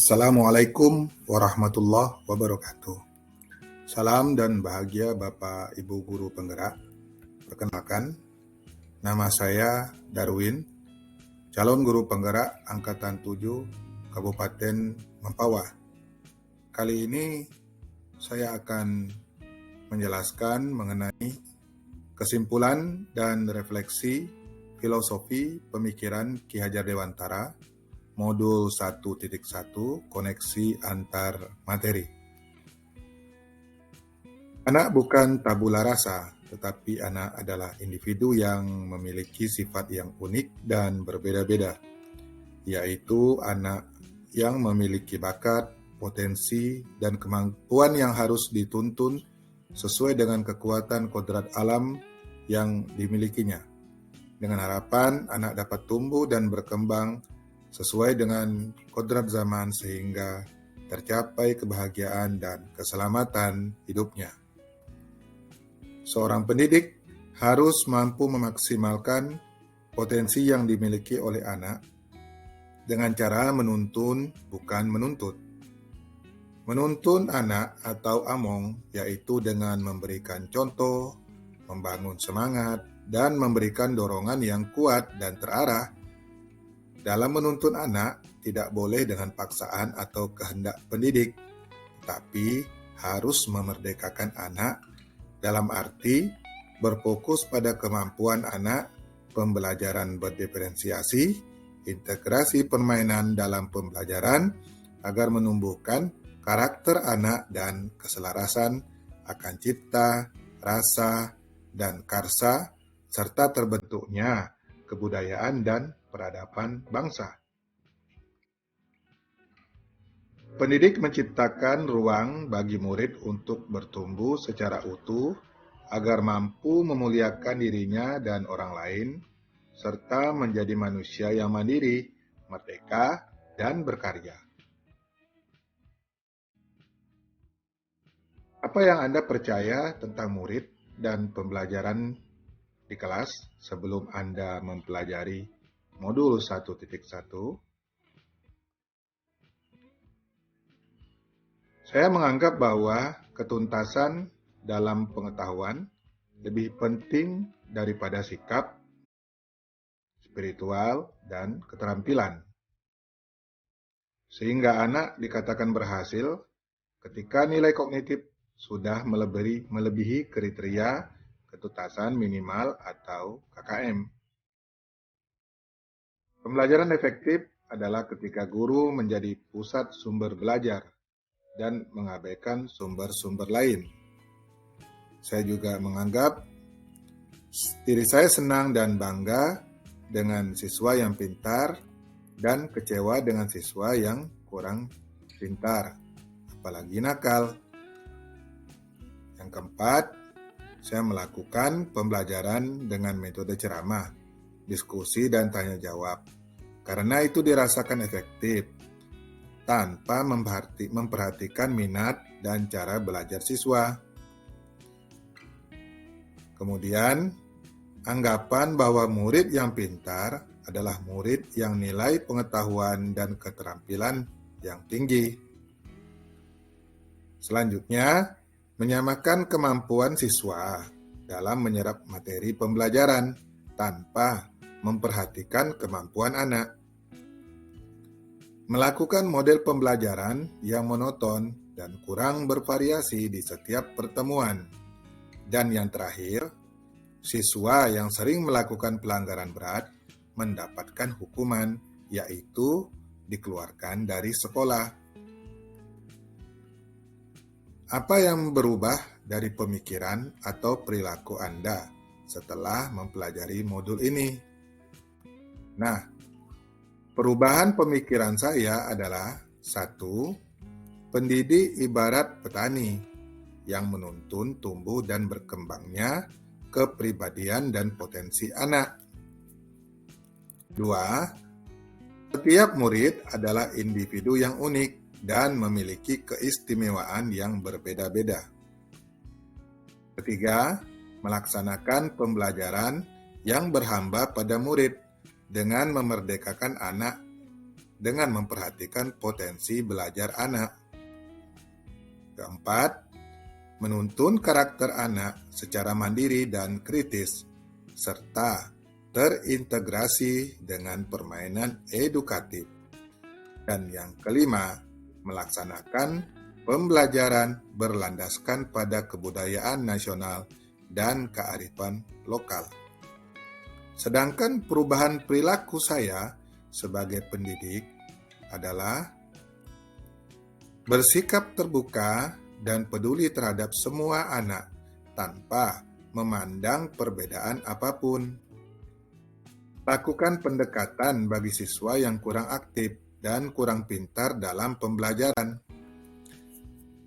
Assalamualaikum warahmatullahi wabarakatuh. Salam dan bahagia Bapak Ibu Guru Penggerak. Perkenalkan, nama saya Darwin, calon guru penggerak Angkatan 7 Kabupaten Mempawah. Kali ini saya akan menjelaskan mengenai kesimpulan dan refleksi filosofi pemikiran Ki Hajar Dewantara Modul 1.1 Koneksi Antar Materi. Anak bukan tabula rasa, tetapi anak adalah individu yang memiliki sifat yang unik dan berbeda-beda, yaitu anak yang memiliki bakat, potensi, dan kemampuan yang harus dituntun sesuai dengan kekuatan kodrat alam yang dimilikinya, dengan harapan anak dapat tumbuh dan berkembang sesuai dengan kodrat zaman sehingga tercapai kebahagiaan dan keselamatan hidupnya. Seorang pendidik harus mampu memaksimalkan potensi yang dimiliki oleh anak dengan cara menuntun, bukan menuntut. Menuntun anak atau among yaitu dengan memberikan contoh, membangun semangat, dan memberikan dorongan yang kuat dan terarah. Dalam menuntun anak, tidak boleh dengan paksaan atau kehendak pendidik, tapi harus memerdekakan anak dalam arti berfokus pada kemampuan anak, pembelajaran berdiferensiasi, integrasi permainan dalam pembelajaran, agar menumbuhkan karakter anak dan keselarasan akan cipta, rasa, dan karsa, serta terbentuknya kebudayaan dan peradaban bangsa. Pendidik menciptakan ruang bagi murid untuk bertumbuh secara utuh agar mampu memuliakan dirinya dan orang lain, serta menjadi manusia yang mandiri, merdeka, dan berkarya. Apa yang Anda percaya tentang murid dan pembelajaran di kelas sebelum Anda mempelajari modul 1.1? Saya menganggap bahwa ketuntasan dalam pengetahuan lebih penting daripada sikap, spiritual, dan keterampilan. Sehingga anak dikatakan berhasil ketika nilai kognitif sudah melebihi kriteria ketuntasan minimal atau KKM. Pembelajaran efektif adalah ketika guru menjadi pusat sumber belajar dan mengabaikan sumber-sumber lain. Saya juga menganggap diri saya senang dan bangga dengan siswa yang pintar dan kecewa dengan siswa yang kurang pintar, apalagi nakal. Yang keempat, saya melakukan pembelajaran dengan metode ceramah, diskusi, dan tanya jawab, karena itu dirasakan efektif tanpa memperhatikan minat dan cara belajar siswa. Kemudian, anggapan bahwa murid yang pintar adalah murid yang nilai pengetahuan dan keterampilan yang tinggi. Selanjutnya, menyamakan kemampuan siswa dalam menyerap materi pembelajaran tanpa memperhatikan kemampuan anak. Melakukan model pembelajaran yang monoton dan kurang bervariasi di setiap pertemuan. Dan yang terakhir, siswa yang sering melakukan pelanggaran berat mendapatkan hukuman, yaitu dikeluarkan dari sekolah. Apa yang berubah dari pemikiran atau perilaku Anda setelah mempelajari modul ini? Nah, perubahan pemikiran saya adalah 1. Pendidik ibarat petani yang menuntun tumbuh dan berkembangnya kepribadian dan potensi anak. 2. Setiap murid adalah individu yang unik dan memiliki keistimewaan yang berbeda-beda. 3. Melaksanakan pembelajaran yang berhamba pada murid dengan memerdekakan anak dengan memperhatikan potensi belajar anak. Keempat, menuntun karakter anak secara mandiri dan kritis, serta terintegrasi dengan permainan edukatif. Dan yang kelima, melaksanakan pembelajaran berlandaskan pada kebudayaan nasional dan kearifan lokal. Sedangkan perubahan perilaku saya sebagai pendidik adalah bersikap terbuka dan peduli terhadap semua anak tanpa memandang perbedaan apapun. Lakukan pendekatan bagi siswa yang kurang aktif dan kurang pintar dalam pembelajaran.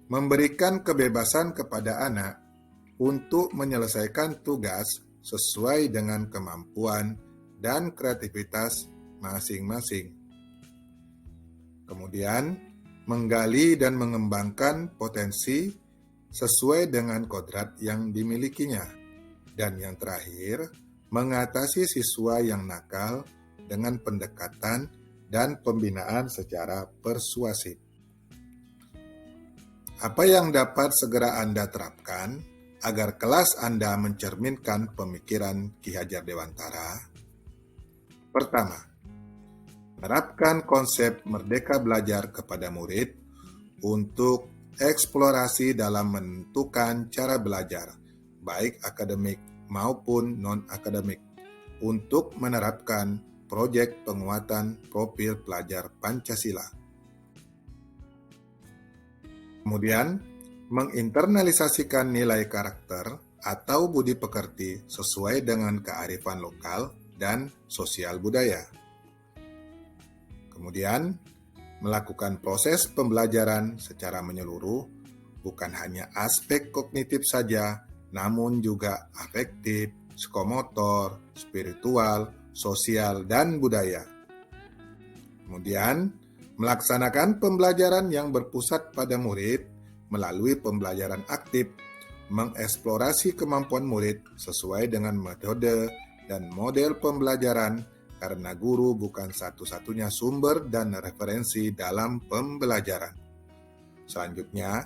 Memberikan kebebasan kepada anak untuk menyelesaikan tugas sesuai dengan kemampuan dan kreativitas masing-masing. Kemudian, menggali dan mengembangkan potensi sesuai dengan kodrat yang dimilikinya. Dan yang terakhir, mengatasi siswa yang nakal dengan pendekatan dan pembinaan secara persuasif. Apa yang dapat segera Anda terapkan agar kelas Anda mencerminkan pemikiran Ki Hajar Dewantara? Pertama, menerapkan konsep merdeka belajar kepada murid untuk eksplorasi dalam menentukan cara belajar, baik akademik maupun non-akademik, untuk menerapkan proyek penguatan profil pelajar Pancasila. Kemudian, menginternalisasikan nilai karakter atau budi pekerti sesuai dengan kearifan lokal dan sosial budaya. Kemudian, melakukan proses pembelajaran secara menyeluruh, bukan hanya aspek kognitif saja, namun juga afektif, psikomotor, spiritual, sosial, dan budaya. Kemudian, melaksanakan pembelajaran yang berpusat pada murid melalui pembelajaran aktif, mengeksplorasi kemampuan murid sesuai dengan metode dan model pembelajaran, karena guru bukan satu-satunya sumber dan referensi dalam pembelajaran. Selanjutnya,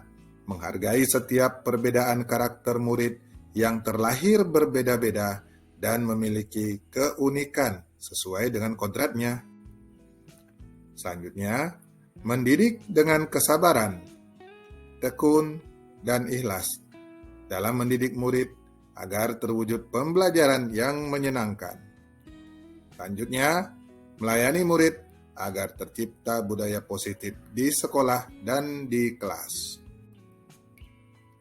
menghargai setiap perbedaan karakter murid yang terlahir berbeda-beda dan memiliki keunikan sesuai dengan kodratnya. Selanjutnya, mendidik dengan kesabaran, tekun, dan ikhlas dalam mendidik murid agar terwujud pembelajaran yang menyenangkan. Selanjutnya, melayani murid agar tercipta budaya positif di sekolah dan di kelas.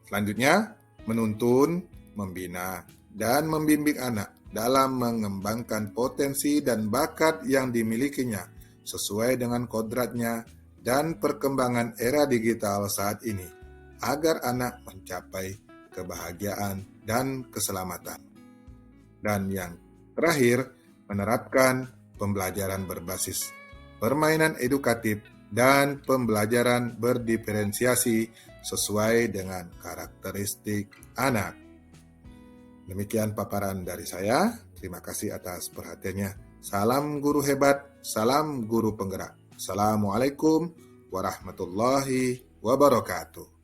Selanjutnya, menuntun, membina, dan membimbing anak dalam mengembangkan potensi dan bakat yang dimilikinya sesuai dengan kodratnya dan perkembangan era digital saat ini, agar anak mencapai kebahagiaan dan keselamatan. Dan yang terakhir, menerapkan pembelajaran berbasis permainan edukatif dan pembelajaran berdiferensiasi sesuai dengan karakteristik anak. Demikian paparan dari saya. Terima kasih atas perhatiannya. Salam guru hebat, salam guru penggerak. Assalamualaikum warahmatullahi wabarakatuh.